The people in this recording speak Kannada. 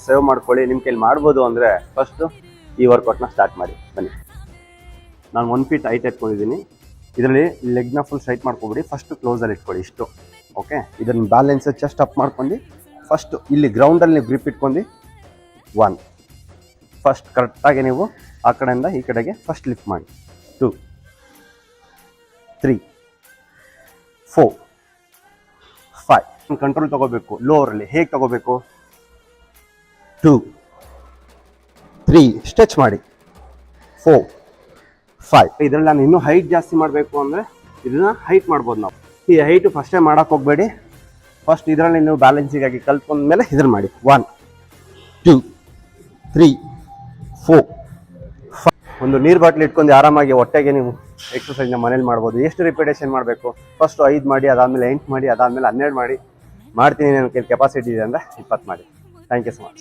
ಸೇವ್ ಮಾಡ್ಕೊಳ್ಳಿ. ನಿಮ್ಮ ಕೈಲಿ ಮಾಡ್ಬೋದು ಅಂದರೆ ಫಸ್ಟು ಈ ವರ್ಕೌಟ್ನ ಸ್ಟಾರ್ಟ್ ಮಾಡಿ ಬನ್ನಿ. ನಾನು 1 ಫೀಟ್ ಹೈಟ್ ಎತ್ಕೊಂಡಿದ್ದೀನಿ. ಇದರಲ್ಲಿ ಲೆಗ್ನ ಫುಲ್ ಸ್ಟ್ರೈಟ್ ಮಾಡ್ಕೊಬಿಡಿ. ಫಸ್ಟು ಕ್ಲೋಸಲ್ಲಿ ಇಟ್ಕೊಳ್ಳಿ ಇಷ್ಟು. ಓಕೆ, ಇದನ್ನು ಬ್ಯಾಲೆನ್ಸ್ ಚೆಸ್ಟ್ ಅಪ್ ಮಾಡ್ಕೊಂಡು ಫಸ್ಟು ಇಲ್ಲಿ ಗ್ರೌಂಡಲ್ಲಿ ನೀವು ಗ್ರಿಪ್ ಇಟ್ಕೊಂಡು 1 ಫಸ್ಟ್ ಕರೆಕ್ಟಾಗಿ ನೀವು ಆ ಕಡೆಯಿಂದ ಈ ಕಡೆಗೆ ಫಸ್ಟ್ ಲಿಫ್ಟ್ ಮಾಡಿ. 2 3 4 5 ಕಂಟ್ರೋಲ್ ತೊಗೋಬೇಕು. ಲೋವರಲ್ಲಿ ಹೇಗೆ ತೊಗೋಬೇಕು? 2 3 ಸ್ಟ್ರೆಚ್ ಮಾಡಿ. 4 5 ಇದರಲ್ಲಿ ನಾನು ಇನ್ನೂ ಹೈಟ್ ಜಾಸ್ತಿ ಮಾಡಬೇಕು ಅಂದರೆ ಇದನ್ನ ಹೈಟ್ ಮಾಡ್ಬೋದು ನಾವು. ಈ ಹೈಟು ಫಸ್ಟೇ ಮಾಡೋಕ್ಕೆ ಹೋಗಬೇಡಿ. ಫಸ್ಟ್ ಇದರಲ್ಲಿ ನೀವು ಬ್ಯಾಲೆನ್ಸಿಗಾಗಿ ಕಲ್ತ್ಕೊಂಡ್ಮೇಲೆ ಇದನ್ನು ಮಾಡಿ. 1 2 3 4 5 ಒಂದು ನೀರು ಬಾಟ್ಲಿ ಇಟ್ಕೊಂಡು ಆರಾಮಾಗಿ ಹೊಟ್ಟೆಗೆ ನೀವು ಎಕ್ಸಸೈಸ್ನ ಮನೇಲಿ ಮಾಡ್ಬೋದು. ಎಷ್ಟು ರಿಪಿಟೇಷನ್ ಮಾಡಬೇಕು? ಫಸ್ಟು 5 ಮಾಡಿ, ಅದಾದಮೇಲೆ 8 ಮಾಡಿ, ಅದಾದಮೇಲೆ 12 ಮಾಡಿ. ಮಾಡ್ತೀನಿ, ನನ್ನ ಕೆಪಾಸಿಟಿ ಇದೆ ಅಂದರೆ 20 ಮಾಡಿ. Thank you so much.